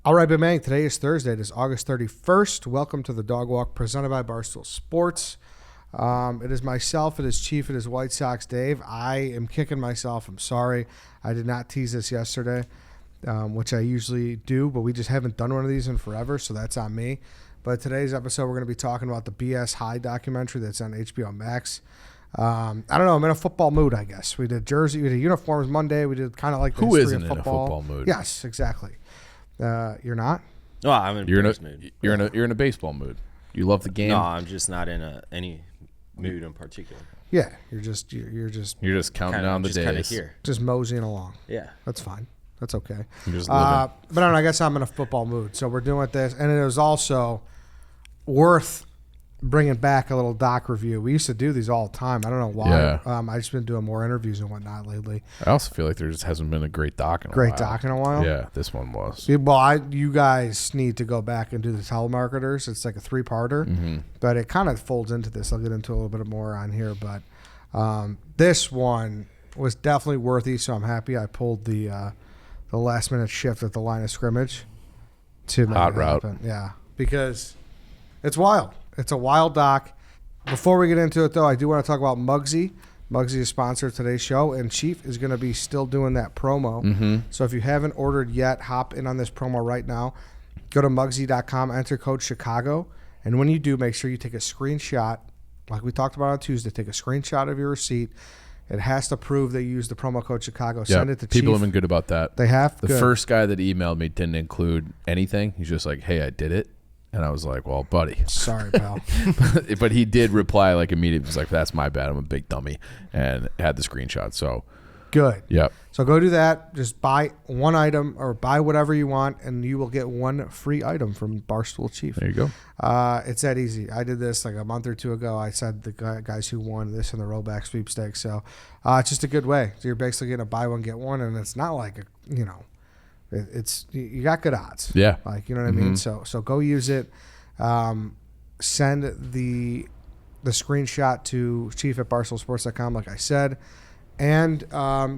All right, man. Today is Thursday. It is August 31st. Welcome to the Dog Walk presented by Barstool Sports. It is myself. It is Chief. It is White Sox Dave. I am kicking myself. I'm sorry. I did not tease this yesterday, which I usually do, but we just haven't done one of these in forever, so that's on me. But today's episode, we're going to be talking about the BS High documentary that's on HBO Max. I don't know. I'm in a football mood, I guess. We did uniforms Monday. We did kind of like the Who history isn't of in a football mood? Yes, exactly. You're not? No, I'm in a mood. You're in a baseball mood. You love the game. No, I'm just not in any mood in particular. Yeah, you're just counting down the days. Kind of here. just moseying along. Yeah, That's fine. That's okay. You're just living. But I don't know, I guess I'm in a football mood, so we're doing this, and it was also worth bringing back a little doc review. We used to do these all the time. I don't know why. Yeah. I just been doing more interviews and whatnot lately. I also feel like there just hasn't been a great doc in a while. Great doc in a while. Yeah, this one was. Well, you guys need to go back and do the telemarketers. It's like a 3-parter, but it kind of folds into this. I'll get into a little bit more on here, but this one was definitely worthy. So I'm happy I pulled the last minute shift at the line of scrimmage to make Hot it route. happen. Yeah, because it's wild. It's a wild doc. Before we get into it, though, I do want to talk about MUGSY. MUGSY is sponsor of today's show, and Chief is going to be still doing that promo. So if you haven't ordered yet, hop in on this promo right now. Go to MUGSY.com, enter code Chicago, and when you do, make sure you take a screenshot. Like we talked about on Tuesday, take a screenshot of your receipt. It has to prove that you used the promo code Chicago. Send it to Chief. People have been good about that. They have? The Good. first guy that emailed me didn't include anything. He's just like, hey, I did it. And I was like, well, buddy. Sorry, pal. But he did reply like immediately. He was like, that's my bad. I'm a big dummy. And had the screenshot. So, Good. yep. So go do that. Just buy one item or buy whatever you want, and you will get one free item from Barstool Chief. There you go. It's that easy. I did this like a month or two ago. I said the guys who won this in the rollback sweepstakes. So it's just a good way. So you're basically going to buy one, get one, and it's not like, it's you got good odds. Yeah. Like, you know what I mean? So go use it. Send the screenshot to chief@barstoolsports.com, like I said. And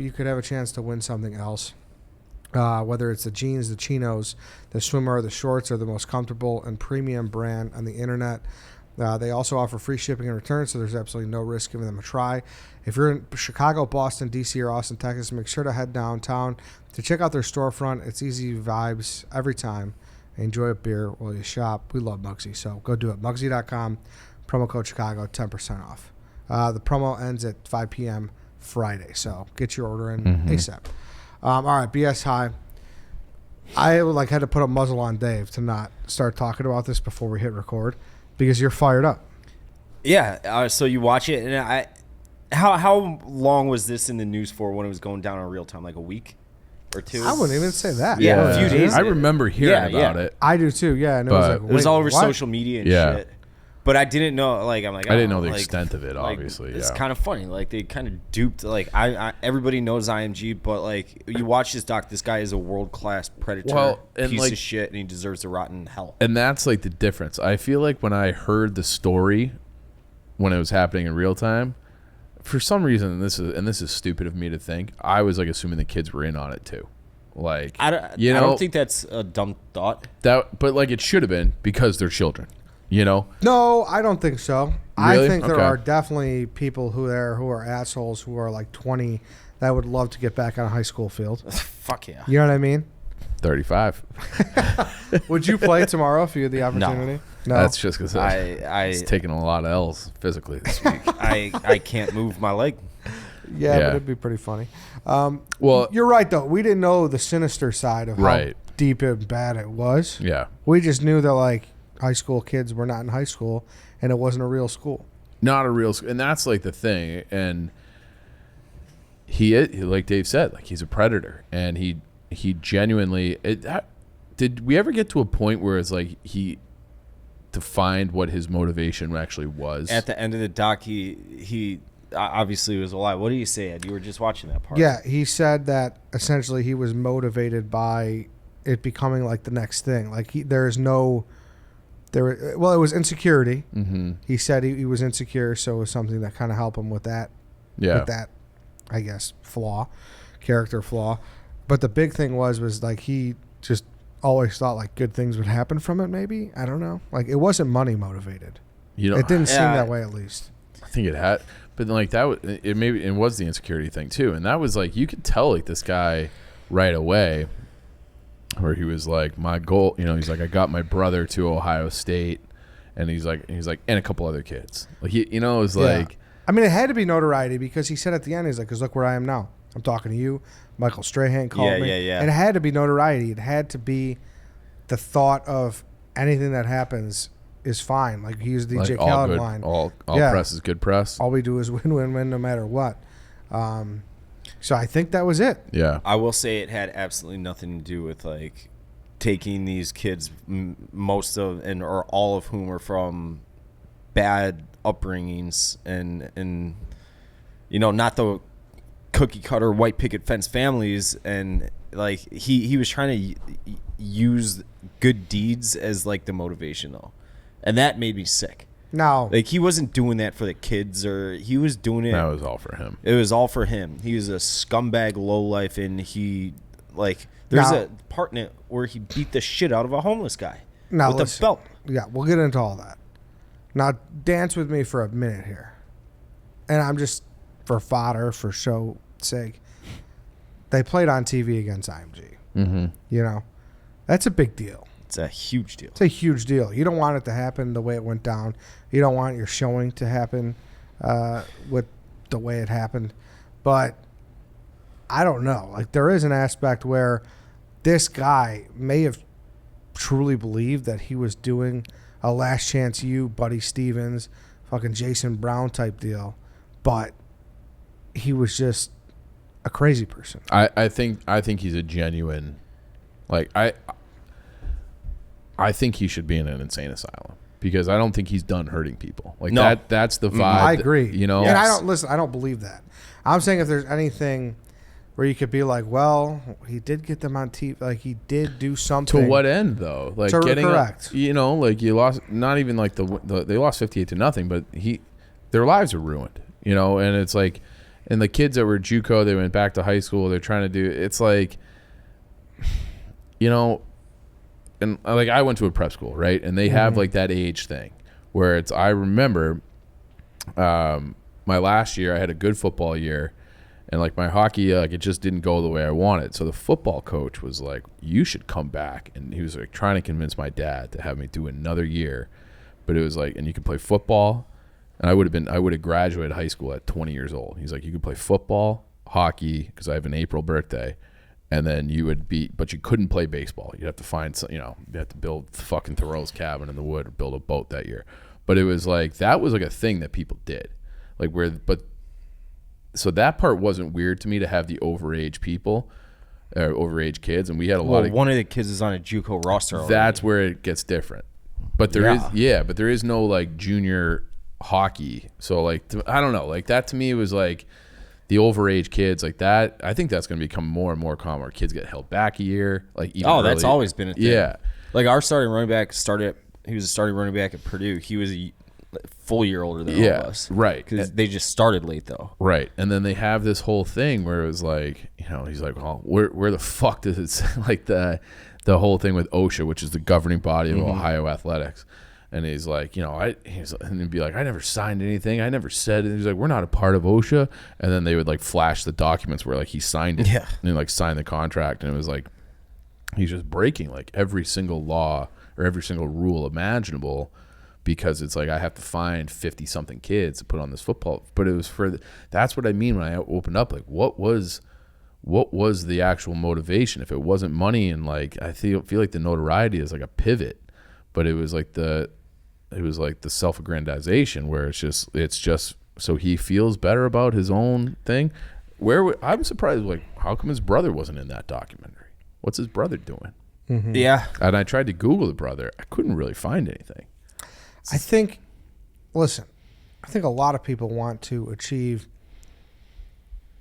you could have a chance to win something else. Whether it's the jeans, the chinos, the swimwear, or the shorts are the most comfortable and premium brand on the internet. They also offer free shipping and returns, so there's absolutely no risk giving them a try. If you're in Chicago, Boston, D.C., or Austin, Texas, make sure to head downtown to check out their storefront. It's easy vibes every time. Enjoy a beer while you shop. We love MUGSY, so go do it. MUGSY.com, promo code Chicago, 10% off. The promo ends at 5 p.m. Friday, so get your order in ASAP. All right, BS High. I had to put a muzzle on Dave to not start talking about this before we hit record because you're fired up. Yeah. So you watch it, and how long was this in the news for when it was going down in real time? Like a week or two? I wouldn't even say that. Yeah, a few days. I remember hearing about it. I do too. Yeah, and But it was It was all over what? social media and Yeah. shit. But I didn't know. Like, I'm like, I didn't know the like, extent of it, like, obviously. It's yeah. kind of funny. Like, they kind of duped. Like, everybody knows IMG, but like, you watch this doc. This guy is a world class predator, piece of shit, and he deserves to rot in hell. And that's like the difference. I feel like when I heard the story when it was happening in real time, for some reason, and this is stupid of me to think, I was like assuming the kids were in on it too. Like, I don't think that's a dumb thought. But like it should have been because they're children. No, I don't think so. Really? I think there Okay. are definitely people who are assholes who are like 20 that would love to get back on a high school field. Fuck yeah. You know what I mean? 35. Would you play tomorrow if you had the opportunity? No. That's just because I taking a lot of L's physically this week. I can't move my leg. Yeah, Yeah. but it'd be pretty funny. Well, You're right, though. We didn't know the sinister side of how Right. deep and bad it was. yeah. We just knew that, like, high school kids were not in high school, and it wasn't a real school. Not a real, and that's like the thing. And he like Dave said, like he's a predator, and he genuinely. Did we ever get to a point where it's like he defined what his motivation actually was? At the end of the doc, he obviously was a lie. What do you say, Ed? You were just watching that part. Yeah, he said that essentially he was motivated by it becoming like the next thing. Like it was insecurity. Mm-hmm. He said he was insecure, so it was something that kind of helped him with that. Yeah. With that, I guess, character flaw. But the big thing was like he just always thought like good things would happen from it. Maybe, I don't know. Like it wasn't money motivated. It didn't seem that way, at least. I think it had, but like it was the insecurity thing too, and that was like you could tell like this guy right away, where he was like, my goal, he's like, I got my brother to Ohio State, and he's like, and a couple other kids, like it was like. I mean, it had to be notoriety because he said at the end, he's like, because look where I am now. I'm talking to you. Michael Strahan called me. Yeah. And it had to be notoriety. It had to be the thought of anything that happens is fine. Like he used the DJ Khaled line. All press is good press. All we do is win no matter what. So I think that was it. Yeah. I will say it had absolutely nothing to do with like taking these kids, most of or all of whom are from bad upbringings and not the cookie cutter white picket fence families, and like he was trying to use good deeds as like the motivation though, and that made me sick. No, like he wasn't doing that for the kids, or he was doing it. That was all for him. It was all for him. He was a scumbag lowlife, and he like there's a part in it where he beat the shit out of a homeless guy with a belt. Yeah, we'll get into all that. Now dance with me for a minute here, and I'm just for fodder for show sake. They played on TV against IMG. Mm-hmm. That's a big deal. It's a huge deal. It's a huge deal. You don't want it to happen the way it went down. You don't want your showing to happen with the way it happened. But I don't know. Like there is an aspect where this guy may have truly believed that he was doing a Last Chance U, Buddy Stevens, fucking Jason Brown type deal, but he was just a crazy person. I think he's a genuine, like I think he should be in an insane asylum because I don't think he's done hurting people. Like that's the vibe. I agree. And I don't believe that. I'm saying if there's anything where you could be like, well, he did get them on TV, like he did do something. To what end though? Like to getting correct. Like you lost, not even like they lost 58-0, but their lives are ruined. And it's like, and the kids that were JUCO, they went back to high school. They're trying to do. It's like, and like I went to a prep school, right? And they have like that age thing where it's. I remember, my last year I had a good football year, and like my hockey, like it just didn't go the way I wanted. So the football coach was like, "You should come back," and he was like trying to convince my dad to have me do another year, but it was like, and you can play football. And I would have graduated high school at 20 years old. He's like, you could play football, hockey, because I have an April birthday, and then but you couldn't play baseball. You'd have to find some, you have to build fucking Thoreau's cabin in the wood or build a boat that year. But it was like, that was like a thing that people did. Like so that part wasn't weird to me to have the overage people, overage kids. And we had a lot of. One of the kids is on a JUCO roster already. That's where it gets different. But there is no like junior hockey. So like I don't know, like that to me was like the overage kids like that. I think that's going to become more and more common where kids get held back a year, like even early. That's always been a thing. Yeah, like our starting running back he was a starting running back at Purdue. He was a full year older than all of us, right? Because they just started late though, right? And then they have this whole thing where it was like, he's like, well, where the fuck does it like the whole thing with OSHA, which is the governing body of Ohio athletics. And he's like, and he'd be like, I never signed anything. I never said it. He's like, we're not a part of OSHA. And then they would like flash the documents where like he signed it. Yeah. And he like signed the contract. And it was like, he's just breaking like every single law or every single rule imaginable because it's like, I have to find 50 something kids to put on this football. But it was that's what I mean when I opened up, like what was the actual motivation? If it wasn't money, and like, I feel like the notoriety is like a pivot, but it was like the self-aggrandization where it's just so he feels better about his own thing. I'm surprised, like, how come his brother wasn't in that documentary? What's his brother doing? Mm-hmm. Yeah. And I tried to Google the brother. I couldn't really find anything. I think a lot of people want to achieve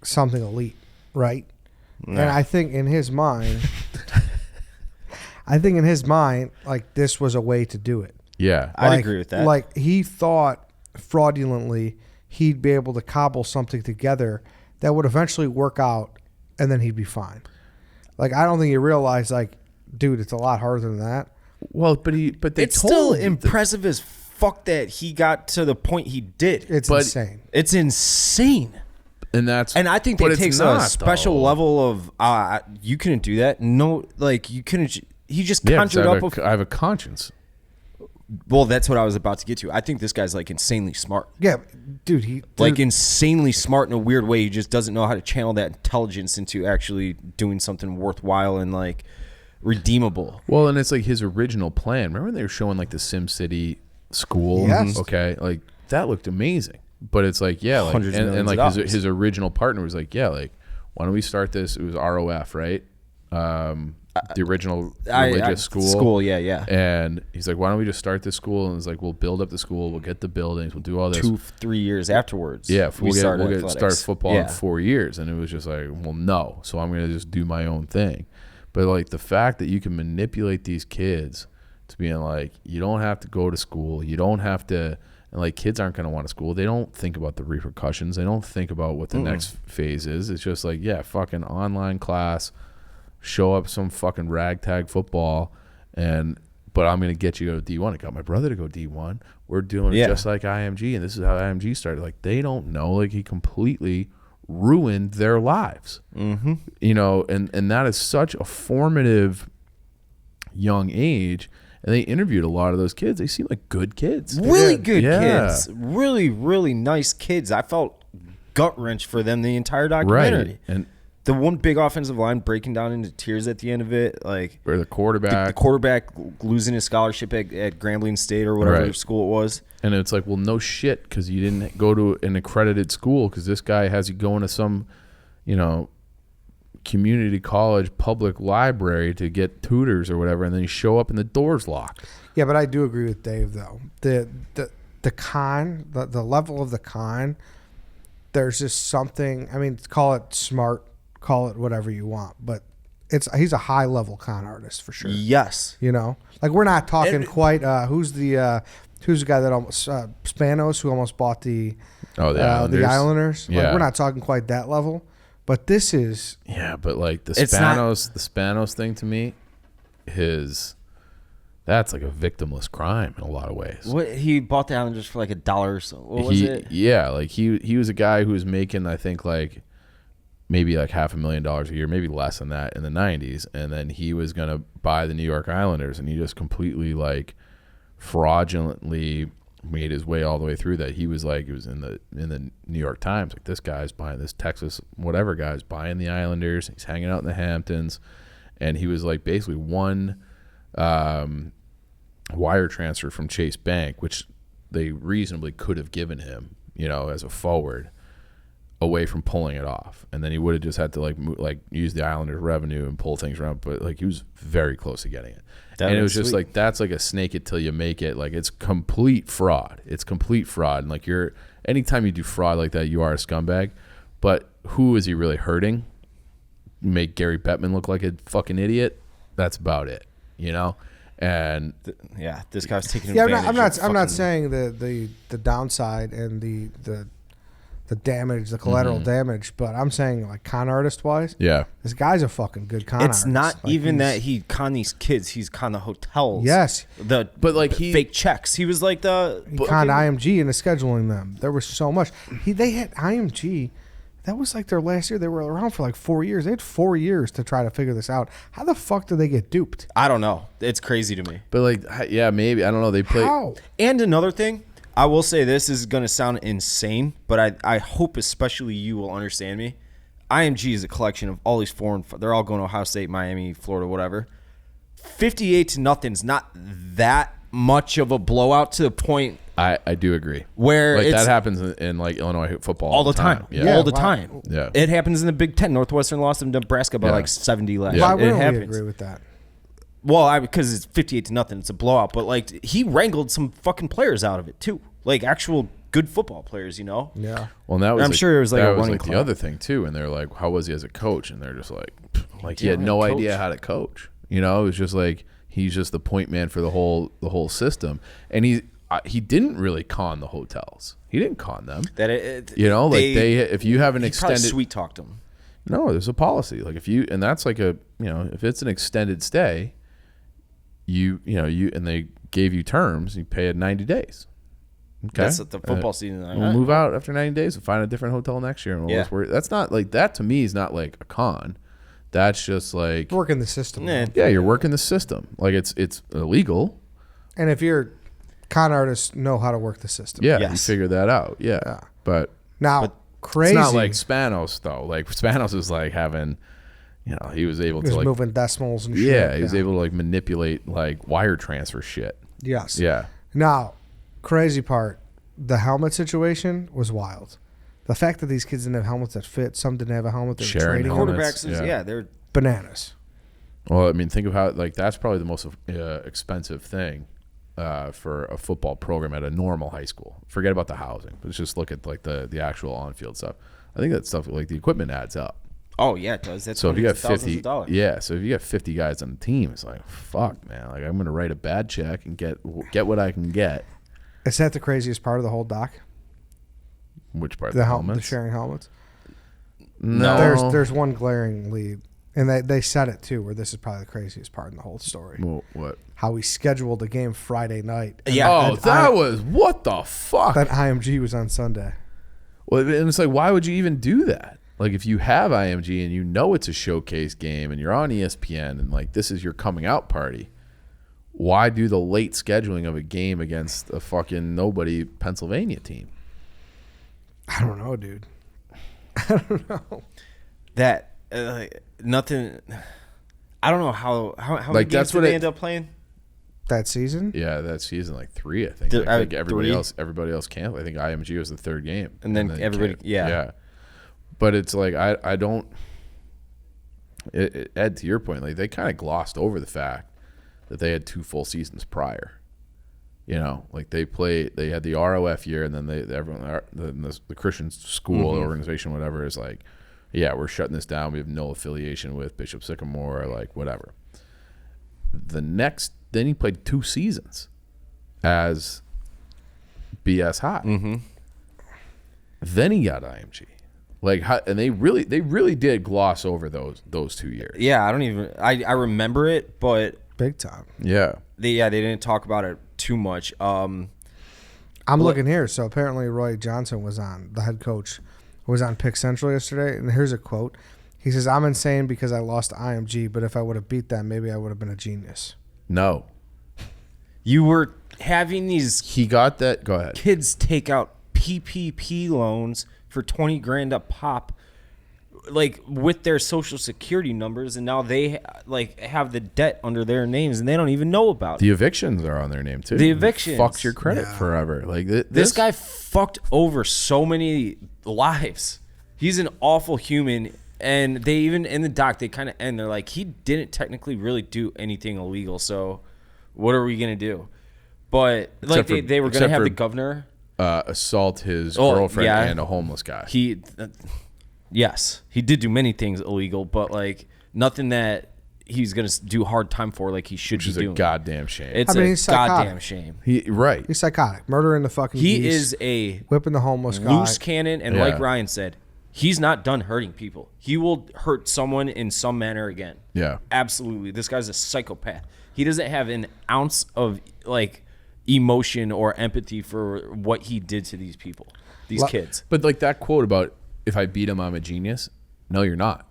something elite, right? Yeah. And I think in his mind, like this was a way to do it. Yeah. I'd agree with that. Like he thought fraudulently he'd be able to cobble something together that would eventually work out and then he'd be fine. Like I don't think he realized like dude, it's a lot harder than that. Well, but they It's told still him impressive as fuck that he got to the point he did. It's But- insane. It's insane. and I think but that it's takes not, a special though. level of you couldn't do that. No, like you couldn't. He just Yeah, 'cause conjured up. I have a conscience. Well, that's what I was about to get to. I think this guy's like insanely smart. Yeah, dude, he Like insanely smart in a weird way. He just doesn't know how to channel that intelligence into actually doing something worthwhile and like redeemable. Well, and it's like his original plan. Remember when they were showing like the Sim City school? Yes. Okay, like that looked amazing. But it's like, yeah, like, Hundreds of and millions like of dollars. his original partner was like, yeah, like why don't we start this? It was ROF, right? The original religious school. School, yeah. And he's like, why don't we just start this school? And it's like, we'll build up the school, we'll get the buildings, we'll do all this. 2-3 years afterwards. Yeah, we'll start athletics. football in 4 years. And it was just like, well, no. So I'm going to just do my own thing. But like the fact that you can manipulate these kids to being like, you don't have to go to school. You don't have to. And like kids aren't going to want to school. They don't think about the repercussions. They don't think about what the next phase is. It's just like, yeah, fucking online class. Show up some fucking ragtag football, but I'm gonna get you to go D1. I got my brother to go D1. We're doing it just like IMG, and this is how IMG started. Like they don't know. Like he completely ruined their lives. Mm-hmm. You know, and that is such a formative young age. And they interviewed a lot of those kids. They seem like good kids. Really good Yeah. kids. Really, really nice kids. I felt gut wrench for them the entire documentary. Right. And The one big offensive line breaking down into tears at the end of it, like where the quarterback. the quarterback losing his scholarship at Grambling State or whatever school it was. And it's like, well, no shit, because you didn't go to an accredited school, because this guy has you going to some, you know, community college public library to get tutors or whatever, and then you show up and the door's locked. Yeah, but I do agree with Dave though. The level of the con, there's just something. I mean, call it smart, call it whatever you want, but he's a high level con artist for sure. Yes. You know, like we're not talking quite. Who's the guy that almost Spanos who almost bought the Islanders? Yeah. Like, we're not talking quite that level, but this is. Yeah, but like the It's not- Spanos thing to me, that's like a victimless crime in a lot of ways. What he bought the Islanders for like $1 or so. What was it? Yeah, like he was a guy who was making, I think, like maybe like $500,000 a year, maybe less than that in the 90s, and then he was gonna buy the New York Islanders, and he just completely like fraudulently made his way all the way through that. He was like, it was in the New York Times, like this guy's buying, this Texas whatever guy's buying the Islanders, he's hanging out in the Hamptons, and he was like basically one wire transfer from Chase Bank, which they reasonably could have given him, you know, as a forward, away from pulling it off, and then he would have just had to like use the Islanders' revenue and pull things around. But like he was very close to getting it, and it was just like, that's like a snake it till you make it. Like it's complete fraud. It's complete fraud, and like anytime you do fraud like that, you are a scumbag. But who is he really hurting? Make Gary Bettman look like a fucking idiot. That's about it, you know. And this guy's taking Yeah, advantage. I'm not saying the downside and the damage, the collateral damage, but I'm saying like con artist wise, yeah, this guy's a fucking good con It's artist. not Like, even that he conned these kids. He's conned the hotels. Yes, but like fake checks. He was like he conned IMG into scheduling them. There was so much. They had IMG. That was like their last year. They were around for like 4 years. They had 4 years to try to figure this out. How the fuck did they get duped? I don't know. It's crazy to me. but like yeah, maybe I don't know. They play. How? And another thing, I will say this is going to sound insane, but I hope especially you will understand me. IMG is a collection of all these they're all going to Ohio State, Miami, Florida, whatever. 58-0 is not that much of a blowout to the point I do agree. where Like it's that happens in like Illinois football all the time. Yeah. All the why- time. Yeah. It happens in the Big Ten. Northwestern lost to Nebraska by Yeah. like 70 last Yeah. Why year. It wouldn't we happens. agree with that? Well, because it's 58-0, it's a blowout. But like he wrangled some fucking players out of it too, like actual good football players, you know. Yeah. Well, and that was I'm sure it was like that a was running like the club. other thing too. And they're like, how was he as a coach? And they're just like he had didn't no coach. idea how to coach. You know, it was just like he's just the point man for the whole system. And he didn't really con the hotels. He didn't con them. That You know, like if you have an he probably extended sweet talked them. No, there's a policy. Like if you, and that's like a, you know, if it's an extended stay, and they gave you terms. You pay it 90 days. Okay, That's the football season. We'll move out after 90 days and find a different hotel next year. And we'll just worry. That's not like that. To me, is not like a con. That's just like working the system. Yeah, you're working the system. Like it's illegal. And if you're con artists, know how to work the system. Yeah, you figure that out. Yeah. But crazy. It's not like Spanos though. Like Spanos is like having, he was able to like moving decimals and shit. Yeah, he was able to like manipulate like wire transfer shit. Yes. Yeah. Now, crazy part, the helmet situation was wild. The fact that these kids didn't have helmets that fit, some didn't have a helmet. They were trading quarterbacks. They're bananas. Well, I mean, think of how like that's probably the most expensive thing for a football program at a normal high school. Forget about the housing. Let's just look at like the actual on-field stuff. I think that stuff like the equipment adds up. Oh yeah, it does. That's so if you got 50, so if you got 50 guys on the team, it's like fuck, man. Like I'm gonna write a bad check and get what I can get. Is that the craziest part of the whole doc? Which part? The helmets? The sharing helmets. No, there's one glaring lead, and they said it too. Where this is probably the craziest part in the whole story. Well, what? How we scheduled the game Friday night. Yeah. That was what the fuck. That IMG was on Sunday. Well, and it's like, why would you even do that? Like, if you have IMG and you know it's a showcase game and you're on ESPN and, like, this is your coming out party, why do the late scheduling of a game against a fucking nobody Pennsylvania team? I don't know, dude. I don't know. That, nothing. I don't know how like, many games did they end up playing? That season? Yeah, that season, like 3, I think. I think everybody else canceled. I think IMG was the third game. And then everybody, yeah. But it's like I don't. Ed, to your point, like they kind of glossed over the fact that they had 2 full seasons prior. Like they had the ROF year, and then the Christian school organization, whatever, is like, yeah, we're shutting this down. We have no affiliation with Bishop Sycamore, like whatever. Then he played 2 seasons as BS High. Mm-hmm. Then he got IMG. And they really did gloss over those 2 years. Yeah, I remember it, but big time. Yeah. They didn't talk about it too much. I'm looking here. So apparently Roy Johnson the head coach, was on Pick Central yesterday, and here's a quote. He says, "I'm insane because I lost to IMG, but if I would have beat them, maybe I would have been a genius." No. You were having these He got that. Go ahead. kids take out PPP loans for $20,000 a pop, like with their social security numbers, and now they like have the debt under their names, and they don't even know about The it. evictions are on their name too. The evictions. Fucks your credit forever. Like this guy fucked over so many lives. He's an awful human, and they even in the doc they kind of end. They're like, he didn't technically really do anything illegal, so what are we gonna do? But like they were gonna have the governor assault his girlfriend and a homeless guy. Yes, he did do many things illegal, but like nothing that he's gonna do hard time for, like he should be doing. Which is a goddamn shame. It's a goddamn shame. He's psychotic, murdering the fucking. He is a whipping the homeless guy, loose cannon, and like Ryan said, he's not done hurting people. He will hurt someone in some manner again. Yeah, absolutely. This guy's a psychopath. He doesn't have an ounce of like emotion or empathy for what he did to these people, these kids. But like that quote about, if I beat him, I'm a genius. No, you're not.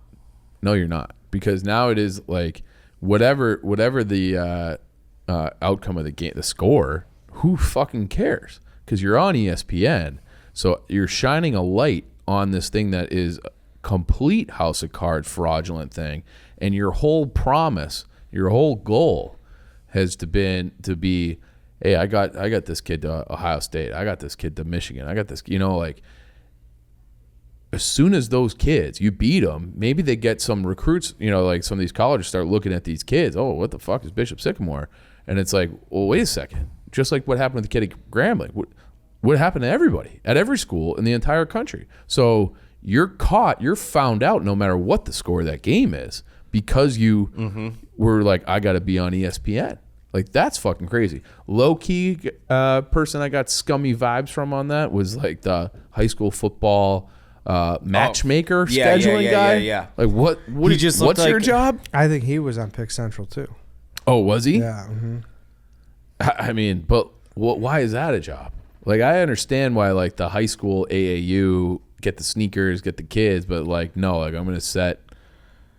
No, you're not. Because now it is like whatever the outcome of the game, the score, who fucking cares? Because you're on ESPN, so you're shining a light on this thing that is a complete house of cards fraudulent thing, and your whole promise, your whole goal has to be, hey, I got this kid to Ohio State, I got this kid to Michigan, I got this, like. As soon as those kids, you beat them, maybe they get some recruits, like some of these colleges start looking at these kids. Oh, what the fuck is Bishop Sycamore? And it's like, well, wait a second. Just like what happened with the kid at Grambling. What happened to everybody at every school in the entire country? So you're caught, you're found out no matter what the score of that game is, because you were like, I got to be on ESPN. Like, that's fucking crazy. Low-key person I got scummy vibes from on that was like the high school football matchmaker scheduling guy. Yeah. Like what's your job? I think he was on Pick Central too. Oh, was he? Yeah. Mm-hmm. I mean, but why is that a job? Like, I understand why, like, the high school AAU get the sneakers, get the kids, but, like, no, like, I'm going to set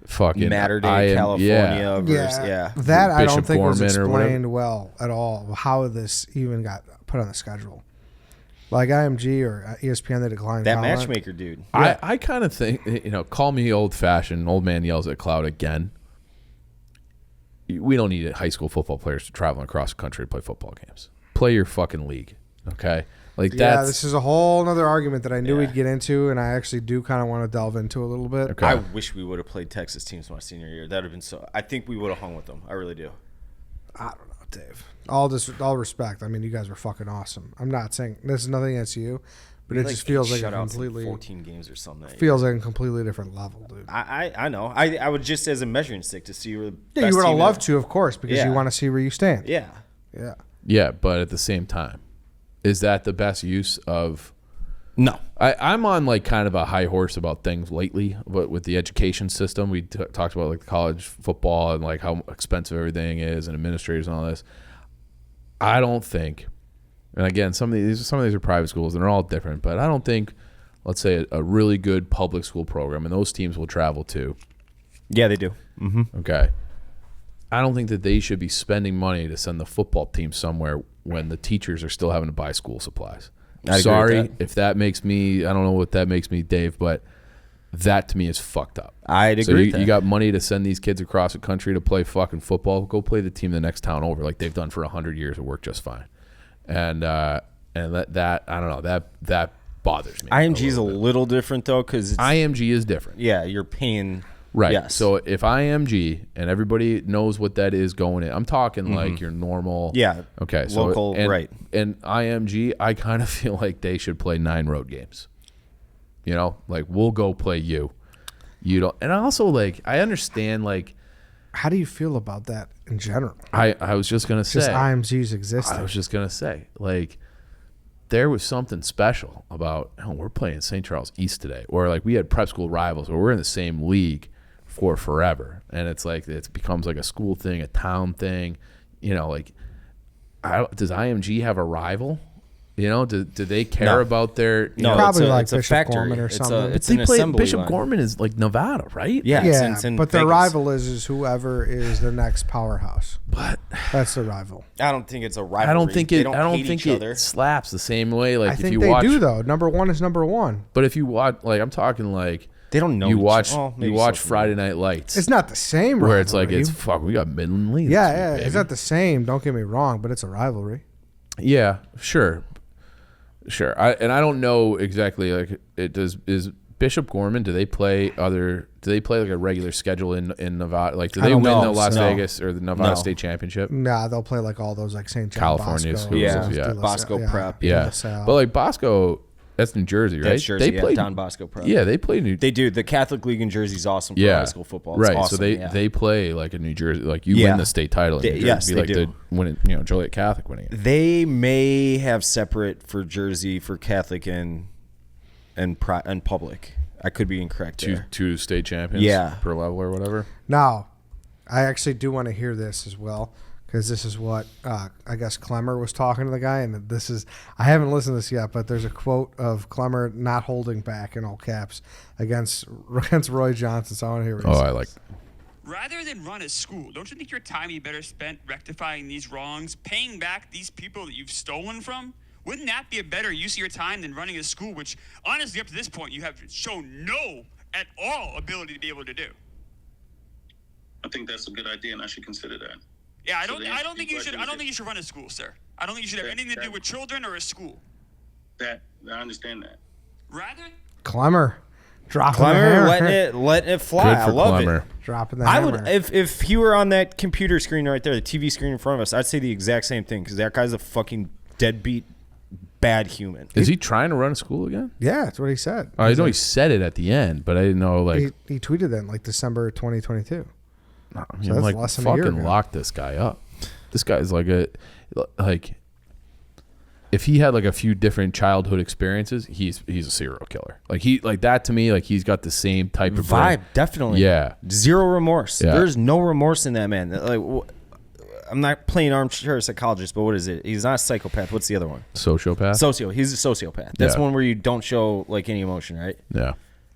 fucking Matter Day, California versus, That I Bishop don't think was Gorman or whatever. explained well at all, how this even got put on the schedule. Like IMG or ESPN, they declined that comment. matchmaker dude. Yeah. I kind of think, call me old-fashioned, old man yells at cloud again. We don't need high school football players to travel across the country to play football games. Play your fucking league, okay? Like this is a whole other argument that I knew we'd get into, and I actually do kind of want to delve into a little bit. Okay. I wish we would have played Texas teams my senior year. That would have been so. I think we would have hung with them. I really do. I don't know, Dave. All respect. I mean, you guys were fucking awesome. I'm not saying this is nothing against you, but it just feels like a completely 14 games or something. Feels like a completely different level, dude. I know. I would just as a measuring stick to see where the best you would have team loved is. to, of course, because you want to see where you stand. Yeah. Yeah, but at the same time, is that the best use of? No. I'm on like kind of a high horse about things lately, but with the education system, we talked about like college football and like how expensive everything is and administrators and all this. I don't think, and again, some of these are private schools and they're all different, but I don't think, let's say a really good public school program, and those teams will travel too. Yeah, they do. Mm-hmm. Okay. I don't think that they should be spending money to send the football team somewhere when the teachers are still having to buy school supplies. Sorry if that makes me, I don't know what that makes me, Dave, but that to me is fucked up. I'd agree with that. You got money to send these kids across the country to play fucking football. Go play the team the next town over like they've done for 100 years. It worked just fine. And that I don't know, that bothers me. IMG is a little different though because IMG is different. Yeah, you're paying. Right. Yes. So if IMG and everybody knows what that is going in, I'm talking like your normal. Yeah. Okay. So local, right. And IMG, I kind of feel like they should play 9 road games. Like we'll go play you. You don't. And also like I understand like. How do you feel about that in general? I was just gonna say. Just IMG's existence. I was just gonna say like. There was something special about we're playing St. Charles East today, or like we had prep school rivals, or we're in the same league for forever, and it's like it becomes like a school thing, a town thing, like does IMG have a rival? Do they care about their? No, probably like it's a Bishop factory Gorman or something. It's they an play assembly Bishop line. Gorman is like Nevada, right? Yeah, Yeah, in but their Vegas. rival is whoever is the next powerhouse. But That's the rival. I don't think it's a rivalry. I don't think it. They I don't hate think each it other. slaps the same way. Like I if think you they watch, do though. Number one is number one. But if you watch, like I'm talking like They don't know. you each watch other. Well, maybe you watch some Friday Night Lights, It's not the same. where it's like rivalry. it's fuck. We got Midland Lee. yeah, this yeah. week, It's baby. not the same. Don't get me wrong, but it's a rivalry. Yeah, sure. I don't know exactly like is Bishop Gorman, do they play like a regular schedule in Nevada? Like do I they don't win know. the Las No. Vegas or the Nevada No. State Championship? Nah, they'll play like all those like St. John California Bosco, schools, Yeah. yeah. Bosco Prep. De Yeah. La Salle. But like Bosco, that's New Jersey, right? That's Jersey. They play Don Bosco Prep. Yeah, they play New They do. The Catholic League in Jersey is awesome for yeah. high school football. It's right. awesome, So yeah. they play like a New Jersey, like you Yeah. win the state title in They- New Jersey. yes, It'd be they like do. the winning, Joliet Catholic winning it. They may have separate for Jersey for Catholic and public. I could be incorrect there. Two state champions Yeah. per level or whatever. Now, I actually do want to hear this as well because this is what I guess Clemmer was talking to the guy, and this is I haven't listened to this yet, but there's a quote of Clemmer not holding back in all caps against Roy Johnson. So I want to hear what he Oh, says. I like. Rather than run a school, don't you think your time you better spent rectifying these wrongs, paying back these people that you've stolen from? Wouldn't that be a better use of your time than running a school, which honestly up to this point you have shown no at all ability to be able to do? I think that's a good idea, and I should consider that. Yeah, I So don't the I answer don't to think your you should question I don't is think you should run a school, sir. I don't think you should have anything to do with children or a school. That I understand that. Rather Clemmer dropping the Clemmer hammer. letting it fly. Good I for love Clemmer. it. Dropping the I hammer. would if he were on that computer screen right there, the TV screen in front of us. I'd say the exact same thing because that guy's a fucking deadbeat bad human. Is he trying to run a school again? Yeah, that's what he said. I know he said it at the end, but I didn't know like. He tweeted that in like December 2022. I mean, So that's like less than a year fucking ago. lock this guy up. This guy's like if he had like a few different childhood experiences, he's a serial killer. Like that to me, like he's got the same type of Vibe, definitely. Yeah. Zero remorse. Yeah. There's no remorse in that man. Like, I'm not playing armchair psychologist, but what is it? He's not a psychopath. What's the other one? Sociopath. He's a sociopath. That's one where you don't show like any emotion, right? Yeah.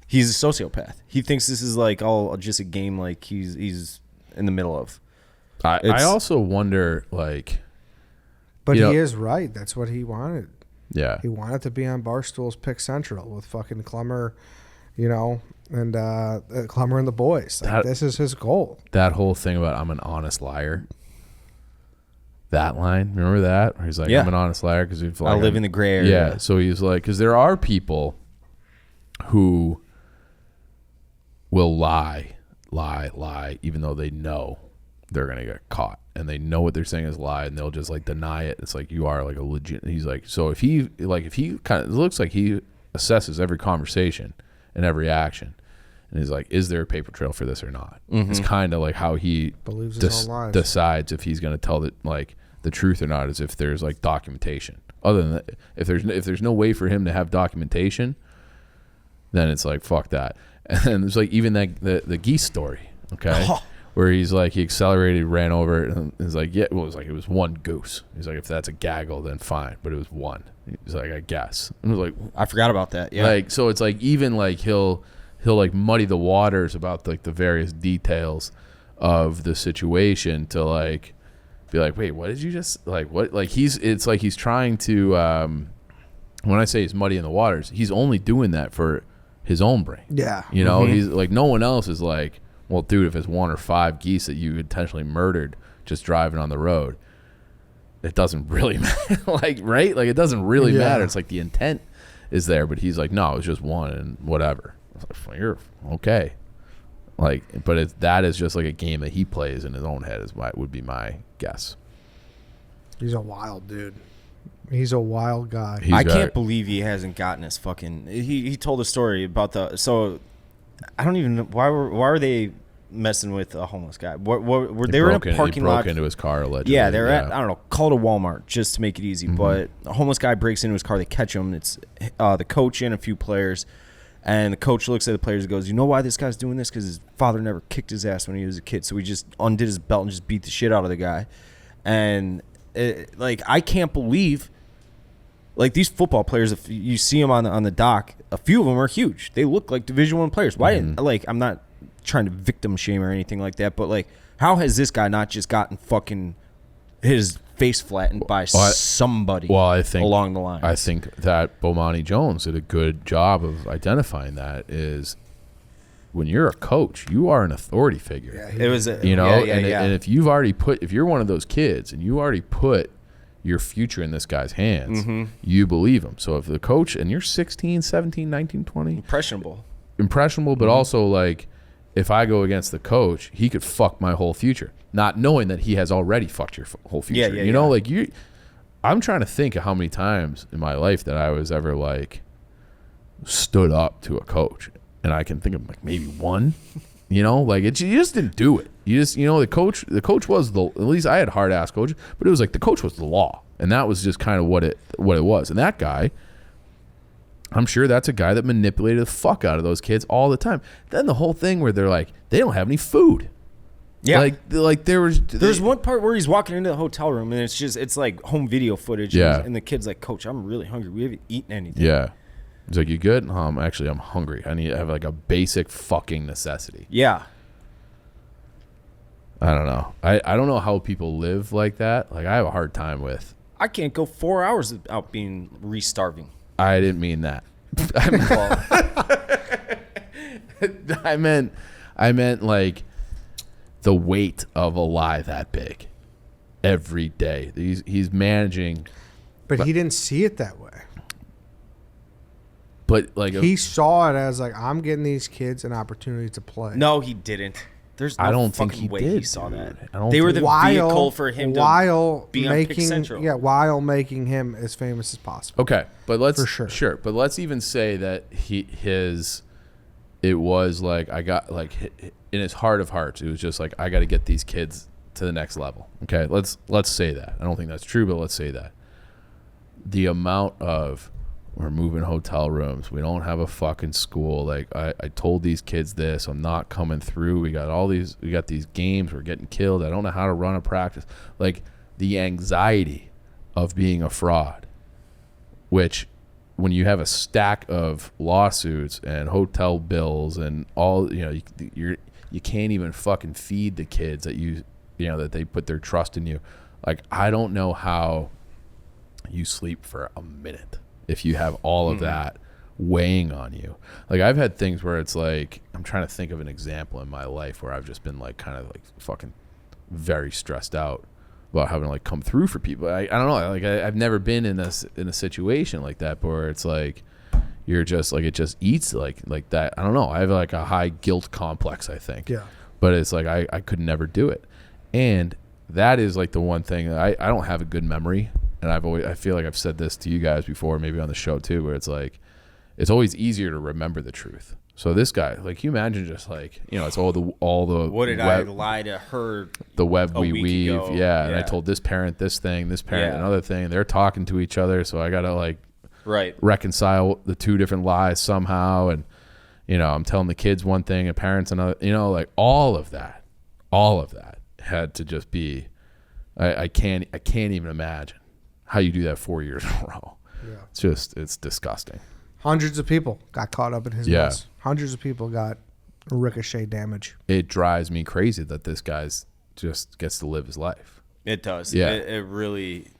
He's a sociopath. He thinks this is like all just a game, like he's in the middle of. I also wonder, like, But you know, he is right. That's what he wanted. yeah, He wanted to be on Barstool's Pick Central with fucking Clemmer, and Clemmer and the boys. Like, this is his goal. that whole thing about I'm an honest liar. That line, remember that? Where he's like, I'm an honest liar because I live in the gray area. Yeah, so he's like, because there are people who will lie, even though they know they're gonna get caught, and they know what they're saying is lie, and they'll just like deny it. It's like, you are like a legit. He's like, so if he kind of, it looks like he assesses every conversation and every action, and he's like, is there a paper trail for this or not? It's kind of like how he Believes his own lies. decides if he's gonna tell the truth or not, is if there's like documentation. Other than that, if there's no way for him to have documentation, then it's like, fuck that. And then there's like even that the geese story, okay, where he's like, he accelerated, ran over it, and he's like, yeah, well, it was one goose. He's like, if that's a gaggle, then fine, but it was one. He's like, I guess. And I was like, I forgot about that. Yeah, like, so it's like, even like he'll like muddy the waters about like the various details of the situation to like be like, wait, what did you just like? What, like, it's like he's trying to. When I say he's muddying the waters, he's only doing that for his own brain. Yeah. He's like, no one else is like, well, dude, if it's 1 or 5 geese that you intentionally murdered just driving on the road, it doesn't really matter. Like, right? Like, it doesn't really matter. It's like the intent is there, but he's like, no, it was just one and whatever. I was like, well, you're okay. Like, but that is just like a game that he plays in his own head, would be my guess. He's a wild dude. He's a wild guy. I can't believe he hasn't gotten his fucking. He told a story about so I don't even know why were they messing with a homeless guy? Were they were in a parking lot? Broke into his car allegedly. Yeah, they're at, I don't know, call to Walmart just to make it easy. But a homeless guy breaks into his car. They catch him. It's the coach and a few players. And the coach looks at the players and goes, you know why this guy's doing this? Because his father never kicked his ass when he was a kid. So he just undid his belt and just beat the shit out of the guy. And I can't believe, like, these football players, if you see them on the dock, a few of them are huge. They look like Division I players. Why didn't, like, I'm not trying to victim shame or anything like that, but like, how has this guy not just gotten fucking his face flattened by somebody along the line? I think that Bomani Jones did a good job of identifying that. Is when you're a coach, you are an authority figure. Yeah, it was and if you're one of those kids and you already put your future in this guy's hands, you believe him. So if the coach, and you're 16, 17, 19, 20, impressionable, but also like, if I go against the coach, he could fuck my whole future, not knowing that he has already fucked your whole future. You know, like, I'm trying to think of how many times in my life that I was ever like stood up to a coach, and I can think of like maybe one. Like, you just didn't do it. You just, the coach was at least I had hard ass coaches, but it was like the coach was the law, and that was just kind of what it was. And that guy, I'm sure that's a guy that manipulated the fuck out of those kids all the time. Then the whole thing where they're like, they don't have any food. Yeah, like there's one part where he's walking into the hotel room and it's like home video footage. Yeah, and the kid's like, Coach, I'm really hungry. We haven't eaten anything. Yeah, he's like, you good? Actually, I'm hungry. I need to have like a basic fucking necessity. Yeah. I don't know. I don't know how people live like that. Like, I have a hard time with. I can't go 4 hours without being re-starving. I didn't mean that. I meant like the weight of a lie that big every day. He's managing. But he didn't see it that way. But like, he saw it as like, I'm getting these kids an opportunity to play. No, he didn't. There's no I don't think he way did. He saw dude. that. They were the vehicle for him to be on Pick Central. Yeah, while making him as famous as possible. Okay, but let's for sure. But let's even say that it was like, I got like, in his heart of hearts, it was just like, I got to get these kids to the next level. Okay, let's say that. I don't think that's true, but let's say that. The amount of we're moving hotel rooms. We don't have a fucking school. Like I told these kids this. I'm not coming through. We got these games. We're getting killed. I don't know how to run a practice. Like the anxiety of being a fraud, which when you have a stack of lawsuits and hotel bills and all, you can't even fucking feed the kids that they put their trust in you. Like, I don't know how you sleep for a minute if you have all of that weighing on you. Like, I've had things where it's like, I'm trying to think of an example in my life where I've just been like kind of like fucking very stressed out about having to like come through for people. I don't know. Like, I've never been in a situation like that where it's like you're just like, it just eats like that. I don't know. I have like a high guilt complex, I think. Yeah. But it's like I could never do it. And that is like the one thing that I don't have a good memory. And I feel like I've said this to you guys before, maybe on the show too, where it's like, it's always easier to remember the truth. So this guy, like, you imagine just like, it's all the what did I lie to her? The web we weave, ago. yeah. And I told this parent this thing, this parent another thing. They're talking to each other, so I gotta like reconcile the two different lies somehow. And I'm telling the kids one thing and parents another. Like all of that had to just be. I can't even imagine how you do that 4 years in a row. Yeah. It's disgusting. Hundreds of people got caught up in his mess. Hundreds of people got ricochet damage. It drives me crazy that this guy's just gets to live his life. It does. Yeah. It really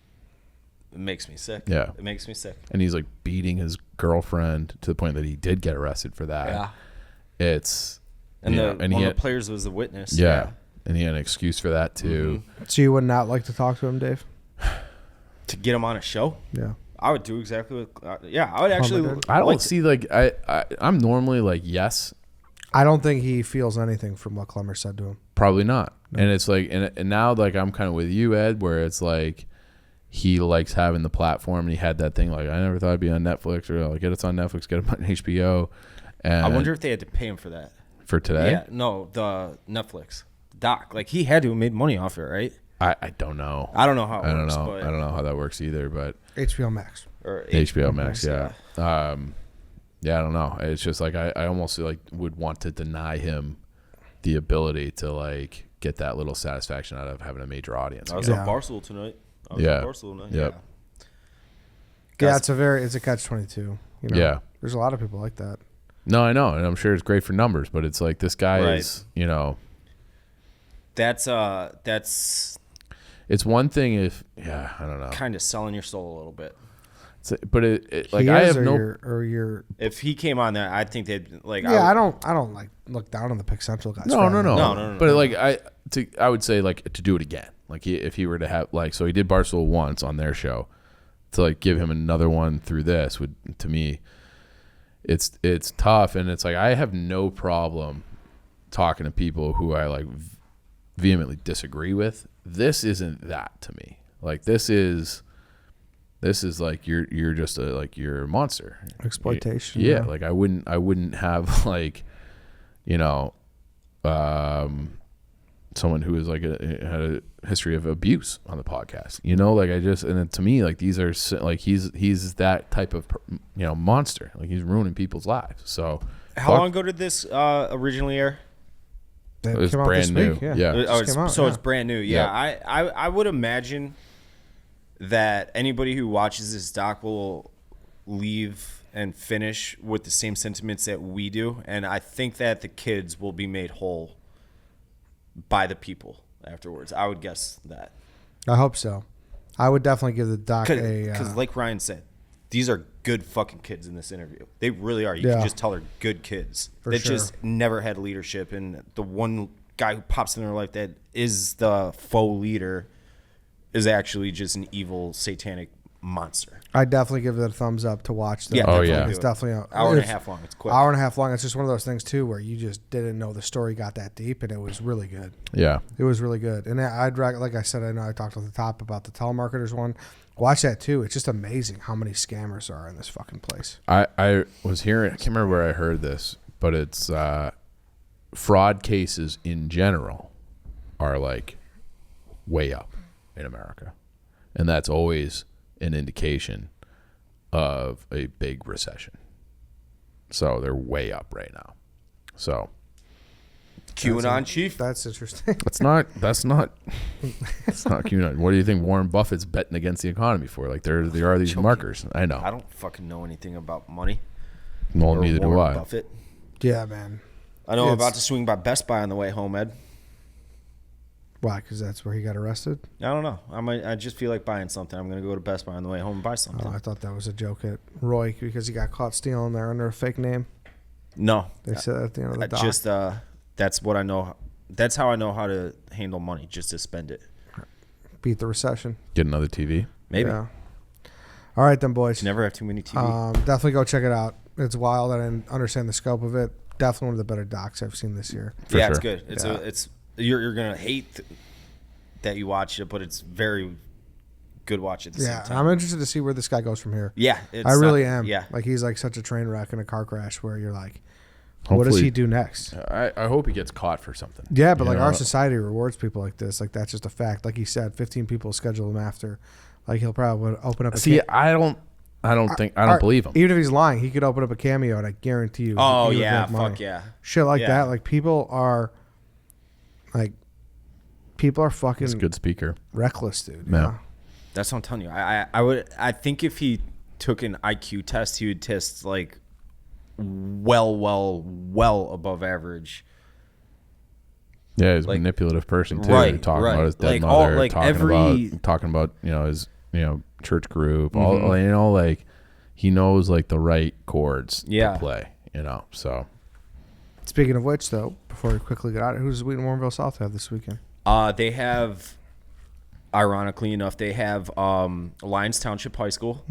makes me sick. Yeah. It makes me sick. And he's like beating his girlfriend to the point that he did get arrested for that. Yeah. It's and one of the players was the witness. Yeah. And he had an excuse for that too. Mm-hmm. So you would not like to talk to him, Dave? To get him on a show? Yeah. I would do exactly what. I would actually. I don't see like I'm normally like yes. I don't think he feels anything from what Clemmer said to him. Probably not. No. And it's like and now like I'm kind of with you, Ed, where it's like he likes having the platform and he had that thing like I never thought I'd be on Netflix or like get us on Netflix, get it on HBO. And I wonder if they had to pay him for that. For today? Yeah, no, the Netflix doc. Like he had to have made money off it, right? I don't know. I don't know how it works. I don't know how that works either, but HBO Max. Or HBO Max, yeah. I don't know. It's just like I almost like would want to deny him the ability to like get that little satisfaction out of having a major audience. I was on Barstool tonight. Barstool tonight. Yep. Yeah, it's a catch-22. Yeah. There's a lot of people like that. No, I know, and I'm sure it's great for numbers, but it's like this guy is, That's it's one thing if I don't know. Kind of selling your soul a little bit. But it like I have if he came on there, I think they'd like. Yeah, I don't like look down on the Pick Central guys. No. But like I would say like to do it again. Like if he were to have like so he did Barstool once on their show, to like give him another one through this would to me, it's tough and it's like I have no problem talking to people who I like vehemently disagree with. This isn't that to me. Like this is like you're just you're a monster. Exploitation. Yeah, like I wouldn't have like someone who is like had a history of abuse on the podcast. Like I just and to me like these are like he's that type of monster. Like he's ruining people's lives. So how long ago did this originally air? It was brand new. Week, yeah. It's brand new. Yeah. I would imagine that anybody who watches this doc will leave and finish with the same sentiments that we do, and I think that the kids will be made whole by the people afterwards. I would guess that. I hope so. I would definitely give the doc because like Ryan said, these are good fucking kids in this interview. They really are. You can just tell they're good kids that just never had leadership, and the one guy who pops in their life that is the faux leader is actually just an evil satanic monster. I definitely give it a thumbs up to watch that. Yeah, it's definitely an hour and a half long. It's quick. Hour and a half long. It's just one of those things too where you just didn't know the story got that deep, and it was really good. Yeah, it was really good. And like I said, I know I talked at the top about the telemarketers one. Watch that too. It's just amazing how many scammers are in this fucking place. I was hearing. I can't remember where I heard this, but it's fraud cases in general are like way up in America, and that's always an indication of a big recession. So they're way up right now. So QAnon chief. That's interesting. that's not QAnon. What do you think Warren Buffett's betting against the economy for? Like there are these markers. I know. I don't fucking know anything about money. Well, Or neither do Warren I. Buffett. Yeah, man. I know I'm It's- about to swing by Best Buy on the way home, Ed. Why? Because that's where he got arrested? I don't know. I just feel like buying something. I'm gonna go to Best Buy on the way home and buy something. Oh, I thought that was a joke at Roy because he got caught stealing there under a fake name. No, They said that at the end of the doc. just that's what I know. That's how I know how to handle money, just to spend it. Beat the recession. Get another TV. Maybe. Yeah. All right, then, boys. You never have too many TV. Definitely go check it out. It's wild. I didn't understand the scope of it. Definitely one of the better docs I've seen this year. For yeah, sure. it's good. It's Yeah. it's you're gonna hate that you watch it, but it's very good watch at the Yeah, same time. I'm interested to see where this guy goes from here. Yeah, I really not- am. Yeah, Like, he's like such a train wreck in a car crash where you're like, what does Hopefully- he do next? I hope he gets caught for something. Yeah, but You like know? our society rewards people like this. Like, that's just a fact. Like he said, 15 people schedule him after. Like, he'll probably open up a See, I don't believe him. Even if he's lying, he could open up a Cameo, and I guarantee you. Oh he would yeah, make money. fuck yeah. Shit like Yeah. that. Like, people are fucking He's a good speaker. reckless, dude. Yeah. Yeah. That's what I'm telling you. I think if he took an IQ test, he would test like well above average. Yeah, he's a Like- manipulative person too. Right, Talking right. about his dead Like, all- mother, like, talking every- about his church group. Mm-hmm. All like he knows like the right chords Yeah. to play. So Speaking of which, though, before we quickly get out, who's Wheaton Warrenville South have this weekend? They have, ironically enough, they have Lyons Township High School,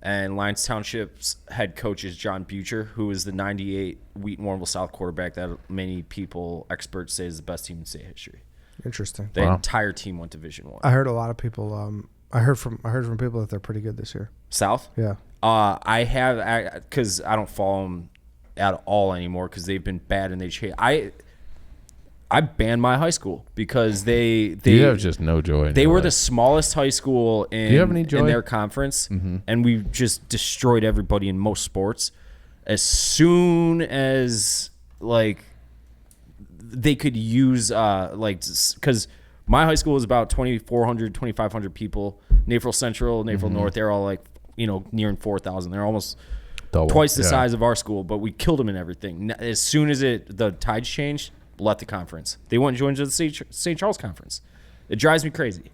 and Lyons Township's head coach is John Butcher, who is the '98 Wheaton Warrenville South quarterback that many experts say is the best team in state history. Interesting. The Wow. entire team went Division I. I heard a lot of people. I heard from people that they're pretty good this year. South. Yeah. I have because I don't follow them at all anymore because they've been bad and they change. I banned my high school because they you have just no joy. In they your were life. the smallest high school in, you have any joy? in their conference, and we just destroyed everybody in most sports. As soon as like they could use because my high school is about 2,400, 2,500 people. Naperville Central, Naperville North, they're all like nearing 4,000. They're almost Double. twice the Yeah. size of our school, but we killed them in everything. As soon as the tides changed, left the conference. They wouldn't join the St. Charles Conference. It drives me crazy.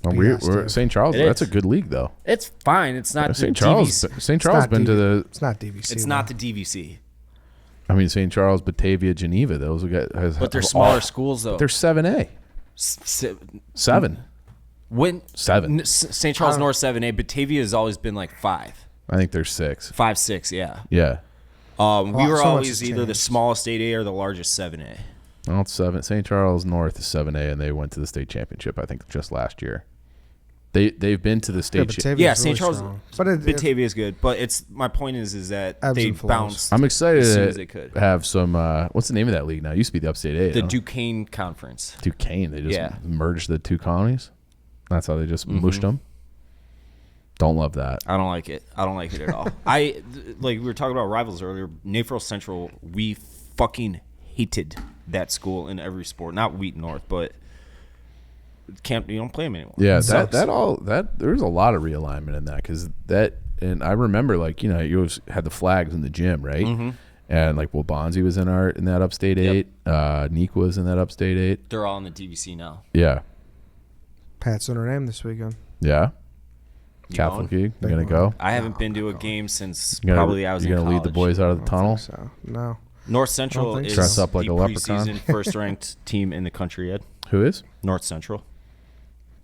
Well, BS, we're dude. St. Charles. It That's a is. good league though. It's fine. It's not St. the Charles. DVC. St. Charles not been to the. It's not DVC. It's not the DVC. I mean, St. Charles, Batavia, Geneva. Those guys. But they're smaller schools, though. They're 7A. 7. When Seven. St. Charles North 7A, Batavia has always been like 5, I think they're 6. 5, 6. Yeah. Yeah. We so were much always has either the changed. smallest 8A or the largest 7A. Well, it's 7. St. Charles North is 7A, and they went to the state championship. I think just last year. They've been to the state. Yeah, St. Charles. But Batavia is good, but my point is that Ebbs they and flows. bounced. I'm excited as soon as they to could. have some. What's the name of that league now? It used to be the Upstate A. The no? Duquesne Conference. Duquesne. They just Yeah. merged the two colonies. That's how they just mushed them. Don't love that. I don't like it. I don't like it at all. Like we were talking about rivals earlier. Naperville Central, we fucking hated that school in every sport. Not Wheaton North, but you don't play them anymore. Yeah, Sucks. there's a lot of realignment in that because and I remember you always had the flags in the gym, right? And like Bonzi was in that Upstate 8. Neek was in that Upstate 8. They're all in the DVC now. Yeah, Pat's Notre Dame this weekend. yeah. You Catholic going? League. You gonna go? I haven't been to a game since You gonna, probably I was you in gonna lead the college. boys out of the tunnel? So no. North I Central don't think is so. Dress up like the a leprechaun? preseason first-ranked team in the country, Ed. Who is? North Central.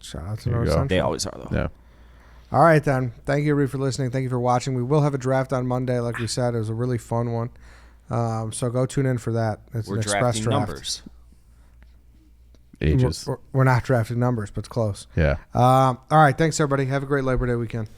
Shout out to There you North go. Central. They always are, though. Yeah. All right, then. Thank you, everybody, for listening. Thank you for watching. We will have a draft on Monday, like we said. It was a really fun one. So go tune in for that. It's We're an express drafting draft. numbers. Ages. We're not drafting numbers, but it's close. Yeah. All right. Thanks, everybody. Have a great Labor Day weekend.